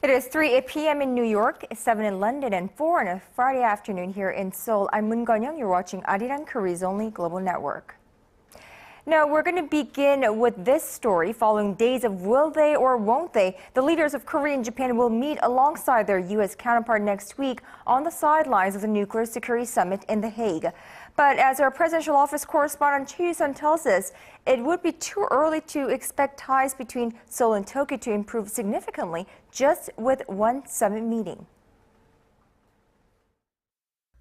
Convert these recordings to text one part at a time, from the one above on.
It is 3 p.m. in New York, 7 in London, and 4 on a Friday afternoon here in Seoul. I'm Moon Gun-young. You're watching ARIRANG Korea's only global network. Now, we're going to begin with this story. Following days of will they or won't they, the leaders of Korea and Japan will meet alongside their U.S. counterpart next week on the sidelines of the Nuclear Security Summit in The Hague. But as our presidential office correspondent Choi Yoo-sun tells us, it would be too early to expect ties between Seoul and Tokyo to improve significantly just with one summit meeting.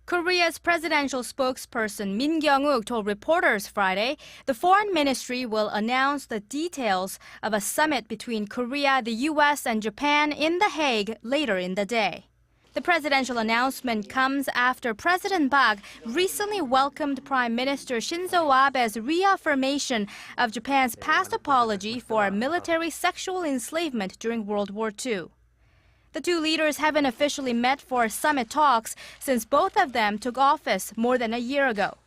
Korea's presidential spokesperson Min Kyung-wook told reporters Friday the foreign ministry will announce the details of a summit between Korea, the U.S. and Japan in The Hague later in the day. The presidential announcement comes after President Park recently welcomed Prime Minister Shinzo Abe's reaffirmation of Japan's past apology for military sexual enslavement during World War II. The two leaders haven't officially met for summit talks since both of them took office more than a year ago.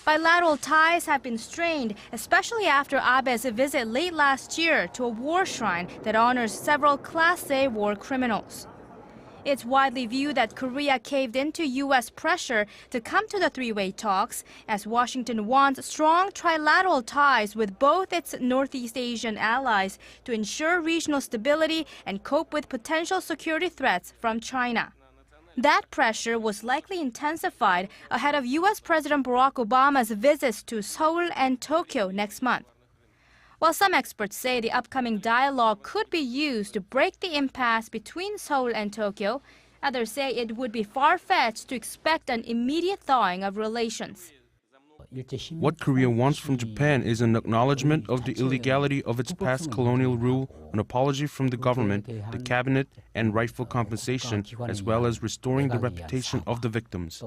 Bilateral ties have been strained, especially after Abe's visit late last year to a war shrine that honors several Class A war criminals. It's widely viewed that Korea caved into U.S. pressure to come to the three-way talks, as Washington wants strong trilateral ties with both its Northeast Asian allies to ensure regional stability and cope with potential security threats from China. That pressure was likely intensified ahead of U.S. President Barack Obama's visits to Seoul and Tokyo next month. While some experts say the upcoming dialogue could be used to break the impasse between Seoul and Tokyo, others say it would be far-fetched to expect an immediate thawing of relations. What Korea wants from Japan is an acknowledgement of the illegality of its past colonial rule, an apology from the government, the cabinet, and rightful compensation, as well as restoring the reputation of the victims.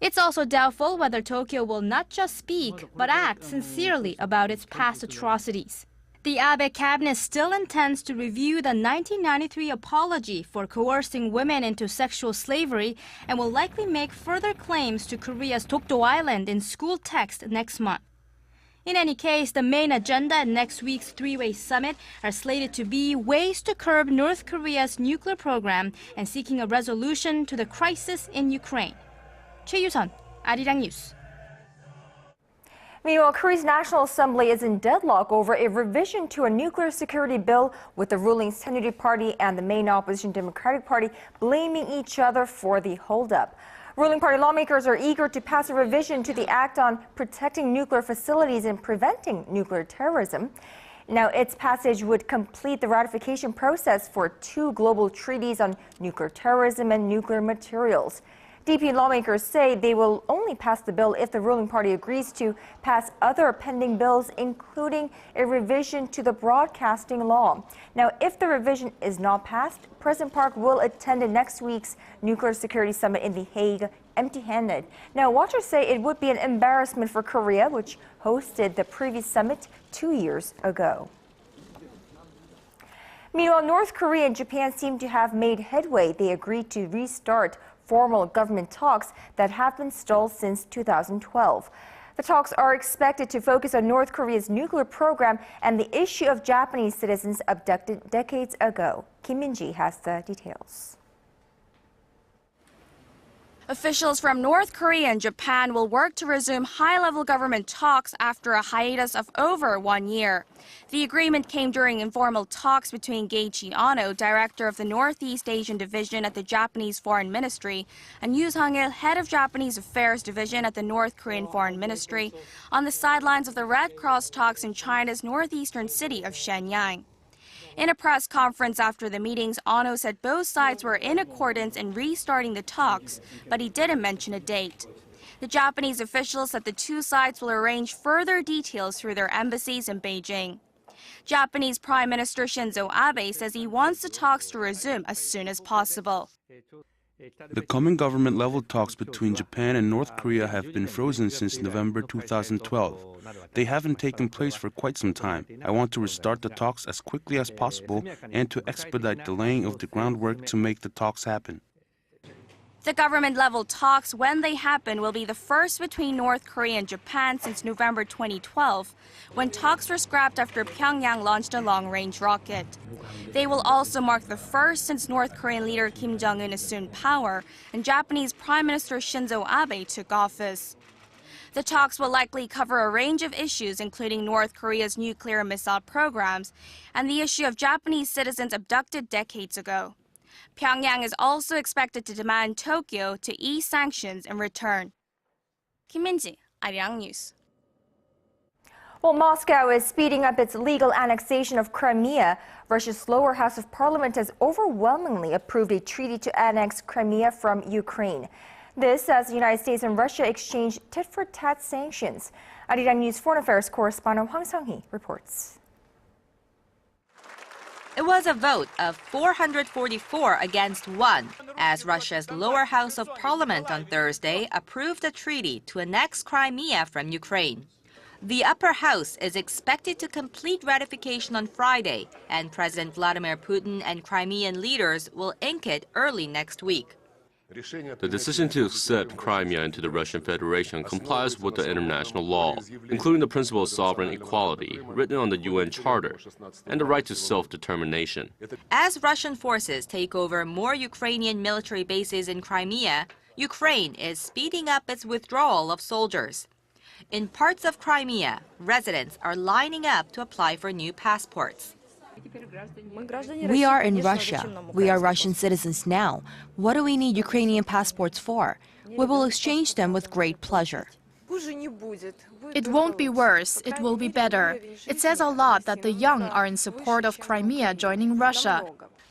It's also doubtful whether Tokyo will not just speak, but act sincerely about its past atrocities. The Abe cabinet still intends to review the 1993 apology for coercing women into sexual slavery and will likely make further claims to Korea's Dokdo Island in school text next month. In any case, the main agenda at next week's three-way summit are slated to be ways to curb North Korea's nuclear program and seeking a resolution to the crisis in Ukraine. Choi Yoo-sun, ARIRANG News. Meanwhile, Korea's National Assembly is in deadlock over a revision to a nuclear security bill, with the ruling Saenuri Party and the main opposition Democratic Party blaming each other for the holdup. Ruling party lawmakers are eager to pass a revision to the act on protecting nuclear facilities and preventing nuclear terrorism. Now, its passage would complete the ratification process for two global treaties on nuclear terrorism and nuclear materials. DP lawmakers say they will only pass the bill if the ruling party agrees to pass other pending bills, including a revision to the broadcasting law. Now, if the revision is not passed, President Park will attend next week's Nuclear Security Summit in The Hague empty-handed. Now, watchers say it would be an embarrassment for Korea, which hosted the previous summit 2 years ago. Meanwhile, North Korea and Japan seem to have made headway. They agreed to restart formal government talks that have been stalled since 2012. The talks are expected to focus on North Korea's nuclear program and the issue of Japanese citizens abducted decades ago. Kim Min-ji has the details. Officials from North Korea and Japan will work to resume high-level government talks after a hiatus of over 1 year. The agreement came during informal talks between Geiichi Ono, director of the Northeast Asian Division at the Japanese Foreign Ministry, and Yoo Sung-il, head of Japanese Affairs Division at the North Korean Foreign Ministry, on the sidelines of the Red Cross talks in China's northeastern city of Shenyang. In a press conference after the meetings, Ono said both sides were in accordance in restarting the talks, but he didn't mention a date. The Japanese officials said the two sides will arrange further details through their embassies in Beijing. Japanese Prime Minister Shinzo Abe says he wants the talks to resume as soon as possible. The coming government-level talks between Japan and North Korea have been frozen since November 2012. They haven't taken place for quite some time. I want to restart the talks as quickly as possible and to expedite the laying of the groundwork to make the talks happen. The government-level talks, when they happen, will be the first between North Korea and Japan since November 2012, when talks were scrapped after Pyongyang launched a long-range rocket. They will also mark the first since North Korean leader Kim Jong-un assumed power and Japanese Prime Minister Shinzo Abe took office. The talks will likely cover a range of issues, including North Korea's nuclear missile programs and the issue of Japanese citizens abducted decades ago. Pyongyang is also expected to demand Tokyo to ease sanctions in return. Kim Min-ji, ARIRANG News. Well, Moscow is speeding up its legal annexation of Crimea. Russia's lower house of parliament has overwhelmingly approved a treaty to annex Crimea from Ukraine. This as the United States and Russia exchange tit-for-tat sanctions. ARIRANG News Foreign Affairs correspondent Hwang Sang-hee reports. It was a vote of 444 against 1 as Russia's lower house of parliament on Thursday approved a treaty to annex Crimea from Ukraine. The upper house is expected to complete ratification on Friday, and President Vladimir Putin and Crimean leaders will ink it early next week. The decision to accept Crimea into the Russian Federation complies with the international law, including the principle of sovereign equality written on the UN Charter and the right to self-determination. As Russian forces take over more Ukrainian military bases in Crimea, Ukraine is speeding up its withdrawal of soldiers. In parts of Crimea, residents are lining up to apply for new passports. We are in Russia. We are Russian citizens now. What do we need Ukrainian passports for? We will exchange them with great pleasure. It won't be worse, it will be better. It says a lot that the young are in support of Crimea joining Russia.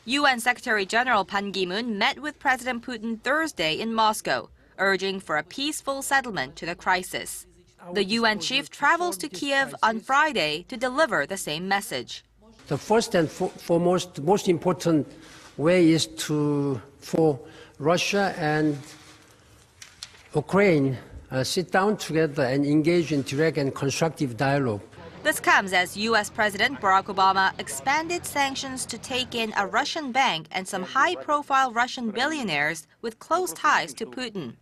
UN Secretary-General Ban Ki-moon met with President Putin Thursday in Moscow, urging for a peaceful settlement to the crisis. The UN chief travels to Kiev on Friday to deliver the same message. The first and foremost, most important way is for Russia and Ukraine sit down together and engage in direct and constructive dialogue. This comes as U.S. President Barack Obama expanded sanctions to take in a Russian bank and some high-profile Russian billionaires with close ties to Putin.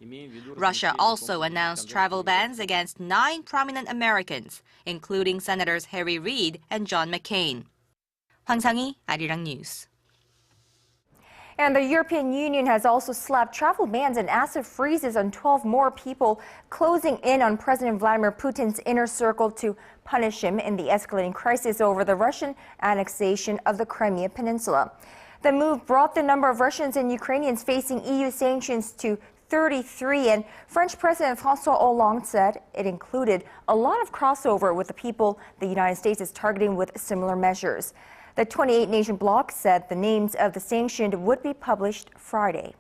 Russia also announced travel bans against 9 prominent Americans, including Senators Harry Reid and John McCain. Hwang Sang-hee, ARIRANG News. And the European Union has also slapped travel bans and asset freezes on 12 more people, closing in on President Vladimir Putin's inner circle to punish him in the escalating crisis over the Russian annexation of the Crimea Peninsula. The move brought the number of Russians and Ukrainians facing EU sanctions to 33, and French President François Hollande said it included a lot of crossover with the people the United States is targeting with similar measures. The 28-nation bloc said the names of the sanctioned would be published Friday.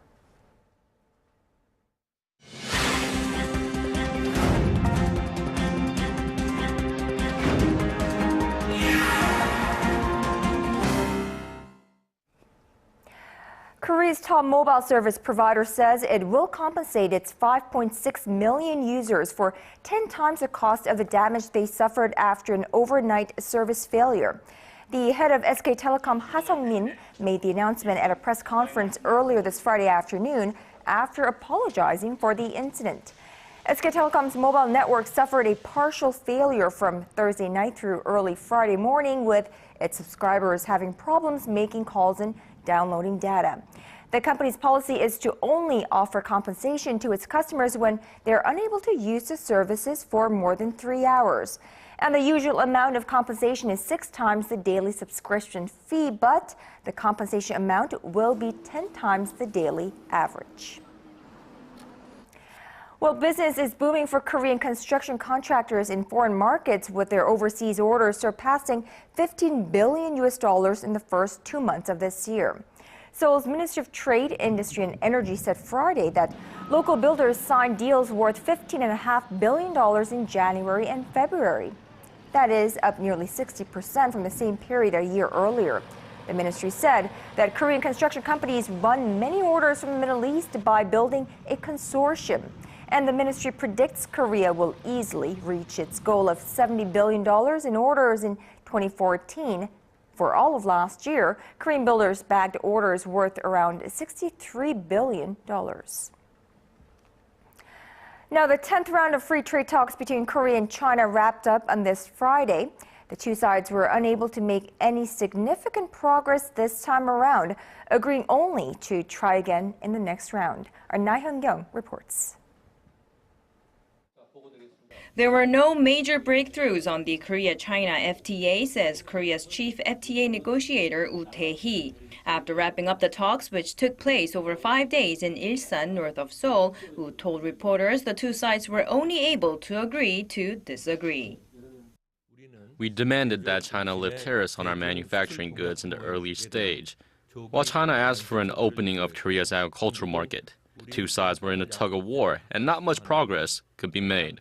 Korea's top mobile service provider says it will compensate its 5.6 million users for 10 times the cost of the damage they suffered after an overnight service failure. The head of SK Telecom, Ha Sung-min, made the announcement at a press conference earlier this Friday afternoon after apologizing for the incident. SK Telecom's mobile network suffered a partial failure from Thursday night through early Friday morning, with its subscribers having problems making calls and downloading data. The company's policy is to only offer compensation to its customers when they're unable to use the services for more than 3 hours. And the usual amount of compensation is 6 times the daily subscription fee, but the compensation amount will be 10 times the daily average. Well, business is booming for Korean construction contractors in foreign markets, with their overseas orders surpassing $15 billion in the first 2 months of this year. Seoul's Ministry of Trade, Industry and Energy said Friday that local builders signed deals worth $15.5 billion in January and February. That is up nearly 60% from the same period a year earlier. The ministry said that Korean construction companies won many orders from the Middle East by building a consortium. And the ministry predicts Korea will easily reach its goal of $70 billion in orders in 2014. For all of last year, Korean builders bagged orders worth around $63 billion. Now, the 10th round of free trade talks between Korea and China wrapped up on this Friday. The two sides were unable to make any significant progress this time around, agreeing only to try again in the next round. Our Na Hyun-kyung reports. There were no major breakthroughs on the Korea-China FTA, says Korea's chief FTA negotiator Woo Tae-hee. After wrapping up the talks, which took place over 5 days in Ilsan, north of Seoul, Woo told reporters the two sides were only able to agree to disagree. We demanded that China lift tariffs on our manufacturing goods in the early stage, while China asked for an opening of Korea's agricultural market. The two sides were in a tug-of-war, and not much progress could be made.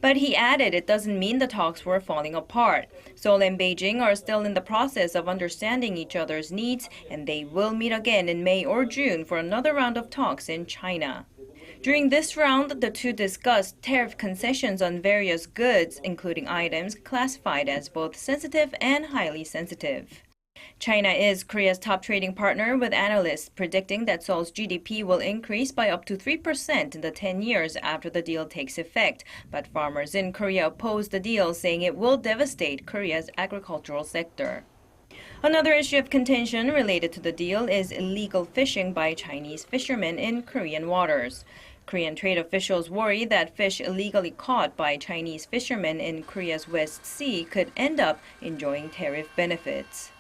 But he added it doesn't mean the talks were falling apart. Seoul and Beijing are still in the process of understanding each other's needs, and they will meet again in May or June for another round of talks in China. During this round, the two discussed tariff concessions on various goods, including items classified as both sensitive and highly sensitive. China is Korea's top trading partner, with analysts predicting that Seoul's GDP will increase by up to 3% in the 10 years after the deal takes effect. But farmers in Korea oppose the deal, saying it will devastate Korea's agricultural sector. Another issue of contention related to the deal is illegal fishing by Chinese fishermen in Korean waters. Korean trade officials worry that fish illegally caught by Chinese fishermen in Korea's West Sea could end up enjoying tariff benefits.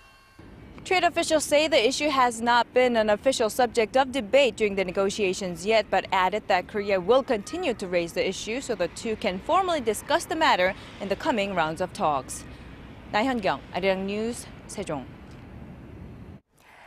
Trade officials say the issue has not been an official subject of debate during the negotiations yet, but added that Korea will continue to raise the issue so the two can formally discuss the matter in the coming rounds of talks. Na Hyun-kyung, ARIRANG News, Sejong.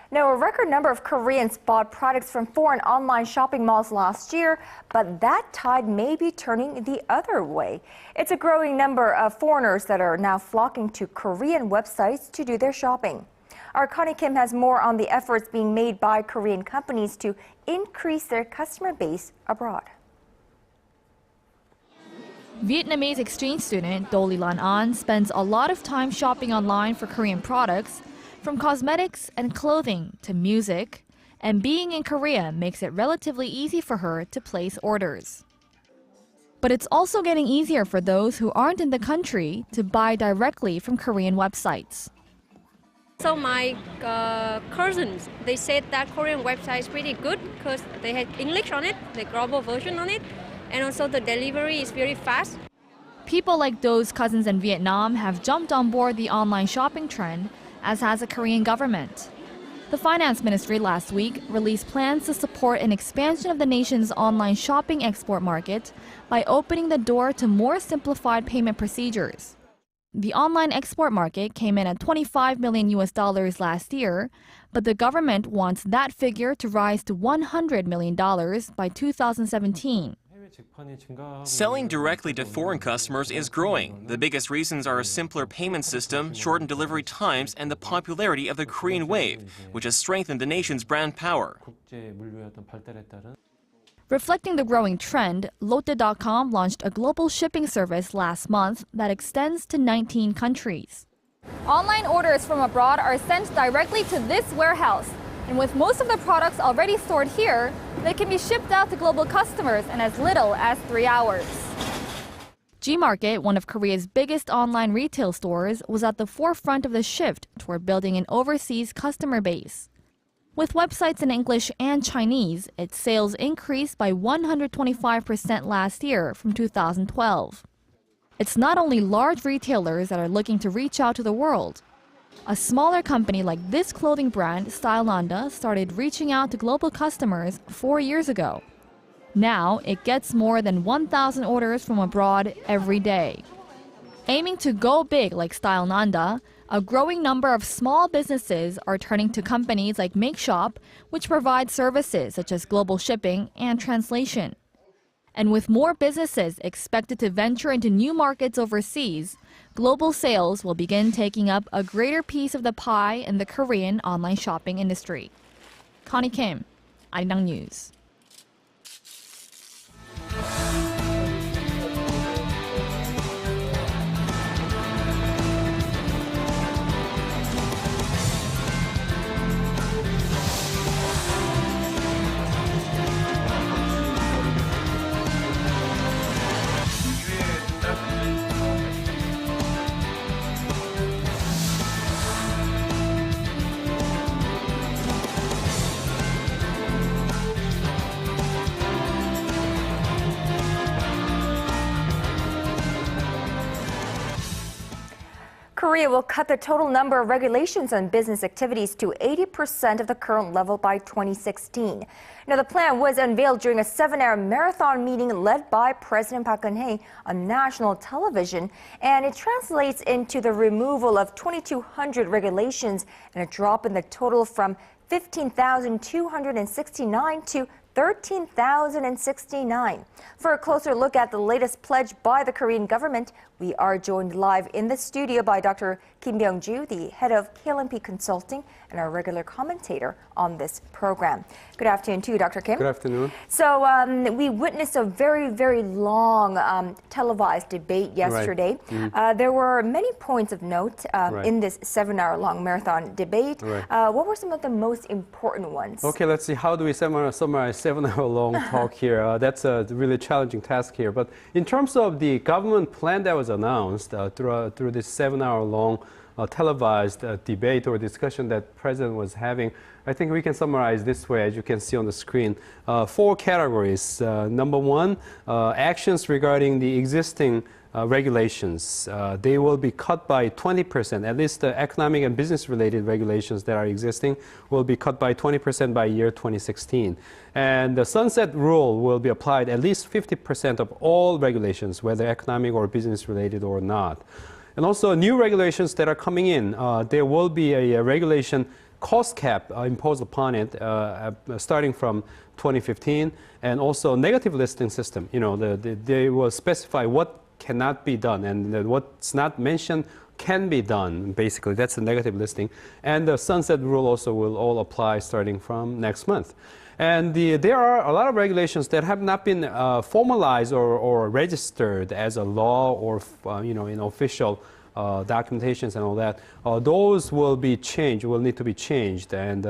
Now, a record number of Koreans bought products from foreign online shopping malls last year, but that tide may be turning the other way. It's a growing number of foreigners that are now flocking to Korean websites to do their shopping. Our Connie Kim has more on the efforts being made by Korean companies to increase their customer base abroad. Vietnamese exchange student Do Lan An spends a lot of time shopping online for Korean products, from cosmetics and clothing to music, and being in Korea makes it relatively easy for her to place orders. But it's also getting easier for those who aren't in the country to buy directly from Korean websites. So my cousins, they said that Korean website is pretty good because they had English on it, the global version on it, and also the delivery is very fast. People like Do's cousins in Vietnam have jumped on board the online shopping trend, as has the Korean government. The finance ministry last week released plans to support an expansion of the nation's online shopping export market by opening the door to more simplified payment procedures. The online export market came in at $25 million last year, but the government wants that figure to rise to $100 million by 2017. Selling directly to foreign customers is growing. The biggest reasons are a simpler payment system, shortened delivery times, and the popularity of the Korean wave, which has strengthened the nation's brand power. Reflecting the growing trend, Lotte.com launched a global shipping service last month that extends to 19 countries. Online orders from abroad are sent directly to this warehouse. And with most of the products already stored here, they can be shipped out to global customers in as little as 3 hours. Gmarket, one of Korea's biggest online retail stores, was at the forefront of the shift toward building an overseas customer base. With websites in English and Chinese, its sales increased by 125% last year from 2012. It's not only large retailers that are looking to reach out to the world. A smaller company like this clothing brand, Stylenanda, started reaching out to global customers 4 years ago. Now, it gets more than 1,000 orders from abroad every day. Aiming to go big like Stylenanda, a growing number of small businesses are turning to companies like MakeShop, which provide services such as global shipping and translation. And with more businesses expected to venture into new markets overseas, global sales will begin taking up a greater piece of the pie in the Korean online shopping industry. Connie Kim, ARIRANG News. Korea will cut the total number of regulations on business activities to 80% of the current level by 2016. Now, the plan was unveiled during a 7-hour marathon meeting led by President Park Geun-hye on national television, and it translates into the removal of 2,200 regulations and a drop in the total from 15,269 to 13,069. For a closer look at the latest pledge by the Korean government, we are joined live in the studio by Dr. Kim Byung-ju, the head of KLMP Consulting and our regular commentator on this program. Good afternoon to you, Dr. Kim. Good afternoon. So we witnessed a very, very long televised debate yesterday. Right. There were many points of note in this 7-hour-long marathon debate. Right. What were some of the most important ones? Okay, let's see. How do we summarize 7-hour-long talk here? That's a really challenging task here. But in terms of the government plan that was announced through this 7-hour-long televised debate or discussion that the President was having, I think we can summarize this way, as you can see on the screen. 4 categories. Number 1, actions regarding the existing regulations. They will be cut by 20%. At least the economic and business-related regulations that are existing will be cut by 20% by year 2016. And the sunset rule will be applied at least 50% of all regulations, whether economic or business-related or not. And also new regulations that are coming in. There will be a regulation cost cap imposed upon it starting from 2015, and also negative listing system. You know, they will specify what cannot be done, and what's not mentioned can be done. Basically, that's the negative listing. And the sunset rule also will all apply starting from next month. And there are a lot of regulations that have not been formalized or registered as a law or in official documentations and all that. Those will be changed, will need to be changed, and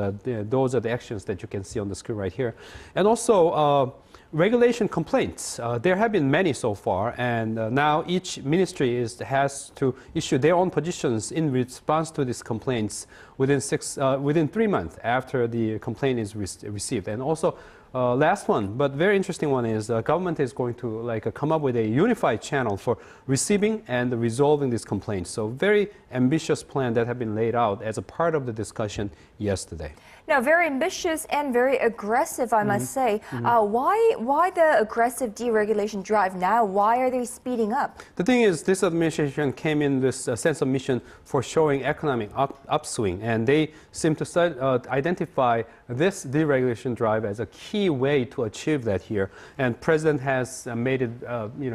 those are the actions that you can see on the screen right here. And also regulation complaints. There have been many so far, and now each ministry has to issue their own positions in response to these complaints within 3 months after the complaint is received. And also, last one, but very interesting one, is the government is going to come up with a unified channel for receiving and resolving these complaints. So very ambitious plan that have been laid out as a part of the discussion yesterday. Now, very ambitious and very aggressive, I must say. Why the aggressive deregulation drive now? Why are they speeding up? The thing is, this administration came in this sense of mission for showing economic upswing, and they seem to identify this deregulation drive as a key way to achieve that here. And President has made it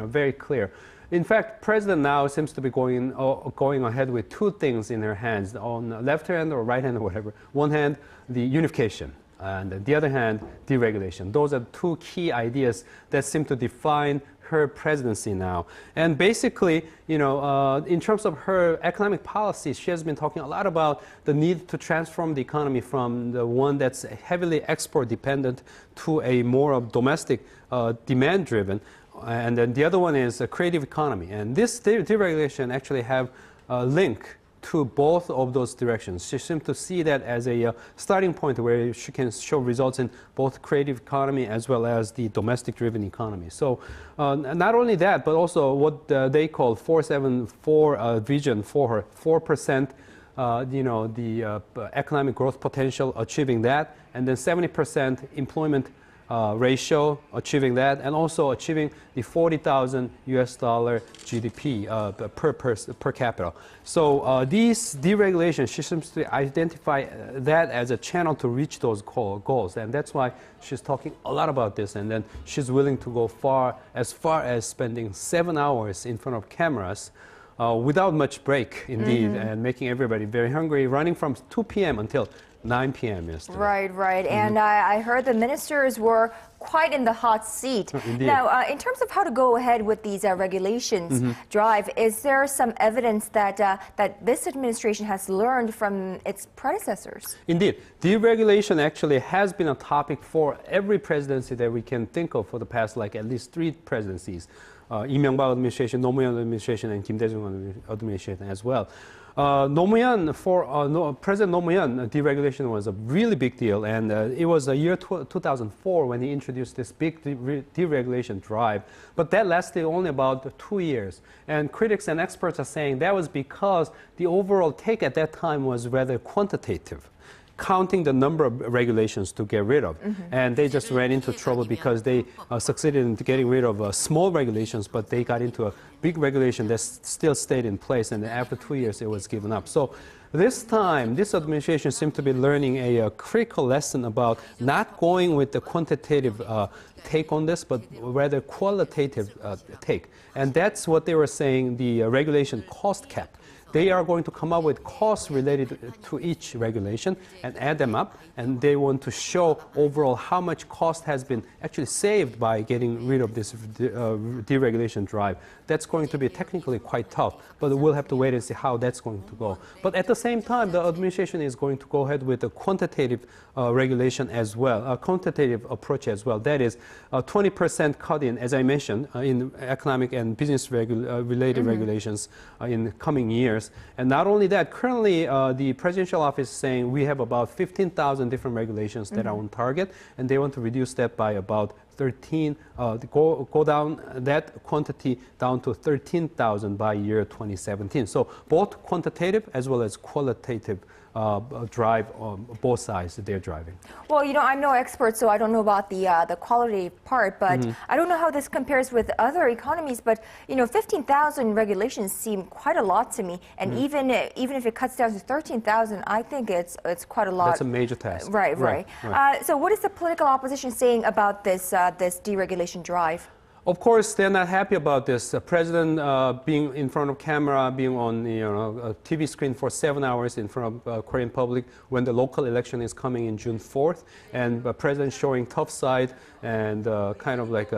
very clear. In fact, President now seems to be going ahead with 2 things in her hands, on the left hand or right hand or whatever. One hand, the unification, and the other hand, deregulation. Those are 2 key ideas that seem to define her presidency now. And basically, in terms of her economic policy, she has been talking a lot about the need to transform the economy from the one that's heavily export dependent to a more of domestic demand driven. And then the other one is a creative economy. And this deregulation actually have a link to both of those directions. She seems to see that as a starting point where she can show results in both creative economy as well as the domestic-driven economy. So not only that, but also what they call 474 vision for her, 4%. The economic growth potential, achieving that, and then 70% employment ratio, achieving that, and also achieving the $40,000 GDP per capita. So these deregulations, she seems to identify that as a channel to reach those goals, and that's why she's talking a lot about this. And then she's willing to go as far as spending 7 hours in front of cameras. Without much break, indeed, and making everybody very hungry, running from 2 p.m. until 9 p.m. yesterday. Right. And I heard the ministers were quite in the hot seat. Now, in terms of how to go ahead with these regulations drive, is there some evidence that this administration has learned from its predecessors? Indeed. Deregulation actually has been a topic for every presidency that we can think of for the past at least 3 presidencies. 이명박 administration, 노무현 administration, and Kim Dae-jung administration as well. President Nomuyan, deregulation was a really big deal, and it was the year 2004 when he introduced this big deregulation drive. But that lasted only about 2 years, and critics and experts are saying that was because the overall take at that time was rather quantitative, counting the number of regulations to get rid of. And they just ran into trouble because they succeeded in getting rid of small regulations, but they got into a big regulation that still stayed in place, and after 2 years it was given up. So this time, this administration seemed to be learning a critical lesson about not going with the quantitative take on this, but rather qualitative take. And that's what they were saying, the regulation cost cap. They are going to come up with costs related to each regulation and add them up, and they want to show overall how much cost has been actually saved by getting rid of this deregulation drive. That's going to be technically quite tough, but we'll have to wait and see how that's going to go. But at the same time, the administration is going to go ahead with a quantitative regulation as well, a quantitative approach as well. That is a 20% cut in, as I mentioned, in economic and business related regulations in coming years. And not only that, currently the presidential office is saying we have about 15,000 different regulations that are on target, and they want to reduce that by about 13, go down that quantity down to 13,000 by year 2017. So both quantitative as well as qualitative drive on both sides that they're driving. Well, you know, I'm no expert, so I don't know about the quality part, but I don't know how this compares with other economies, but, you know, 15,000 regulations seem quite a lot to me, and even if it cuts down to 13,000, I think it's quite a lot. That's a major task. Right. So what is the political opposition saying about this deregulation drive? Of course, they're not happy about this. The president being in front of camera, being on a TV screen for 7 hours in front of Korean public when the local election is coming in June 4th, and the president showing tough side and kind of like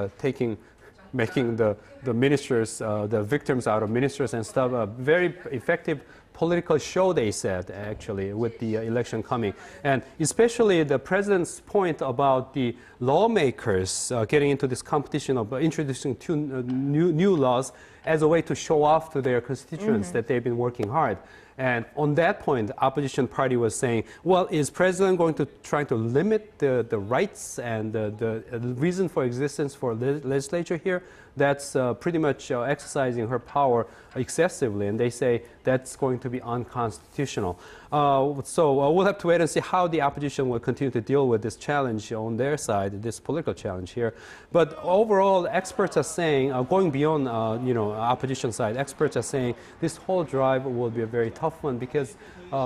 making the ministers, the victims out of ministers and stuff. A very effective political show, they said, actually, with the election coming. And especially the president's point about the lawmakers getting into this competition of introducing two new laws as a way to show off to their constituents that they've been working hard. And on that point, the opposition party was saying, well, is president going to try to limit the rights and the reason for existence for legislature here? That's pretty much exercising her power excessively, and they say that's going to be unconstitutional. So we'll have to wait and see how the opposition will continue to deal with this challenge on their side, this political challenge here. But overall, experts are saying, going beyond opposition side, experts are saying this whole drive will be a very tough one because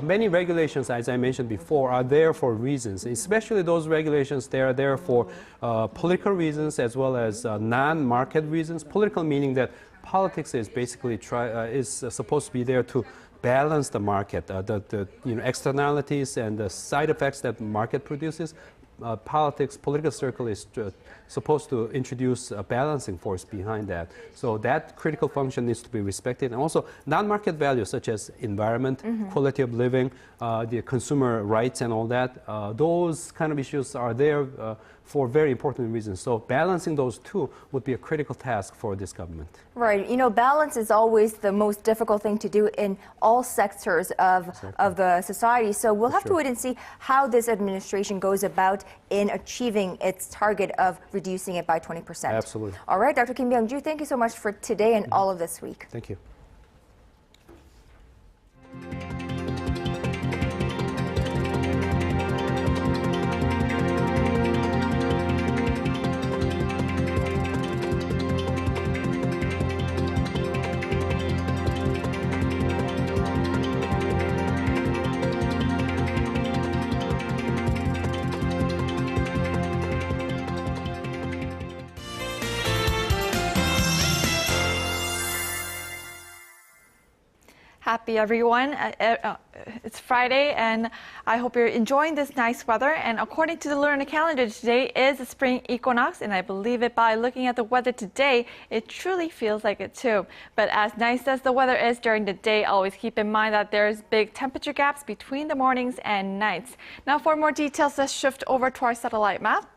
many regulations, as I mentioned before, are there for reasons, especially those regulations. They are there for political reasons as well as non-market reasons. Political meaning that politics is basically supposed to be there to balance the market, the externalities and the side effects that the market produces. Political circle is supposed to introduce a balancing force behind that. So that critical function needs to be respected. And also non-market values such as environment, quality of living, the consumer rights and all that, those kind of issues are there for very important reasons. So balancing those two would be a critical task for this government. Right. You know, balance is always the most difficult thing to do in all sectors of the society. So we'll have to wait and see how this administration goes about in achieving its target of reducing it by 20%. Absolutely. All right, Dr. Kim Byung-ju, thank you so much for today and all of this week. Thank you. Happy everyone. It's Friday and I hope you're enjoying this nice weather. And according to the lunar calendar, today is the spring equinox, and I believe it by looking at the weather today, it truly feels like it too. But as nice as the weather is during the day, always keep in mind that there's big temperature gaps between the mornings and nights. Now for more details, let's shift over to our satellite map.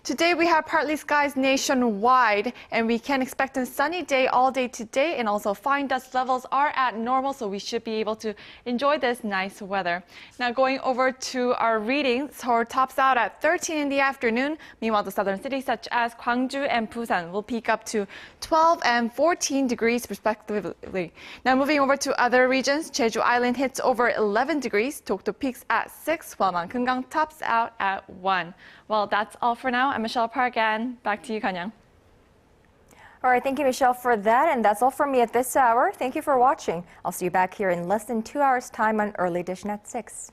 Today we have partly skies nationwide, and we can expect a sunny day all day today, and also fine dust levels are at normal, so we should be able to enjoy this nice weather. Now going over to our readings, Seoul tops out at 13 in the afternoon. Meanwhile, the southern cities such as Gwangju and Busan will peak up to 12 and 14 degrees respectively. Now moving over to other regions, Jeju Island hits over 11 degrees, Dokdo peaks at 6, while Mankungang tops out at 1. Well, that's all for now. I'm Michelle Park, and back to you, Kanyang. All right, thank you, Michelle, for that. And that's all from me at this hour. Thank you for watching. I'll see you back here in less than 2 hours' time on Early Edition at 6.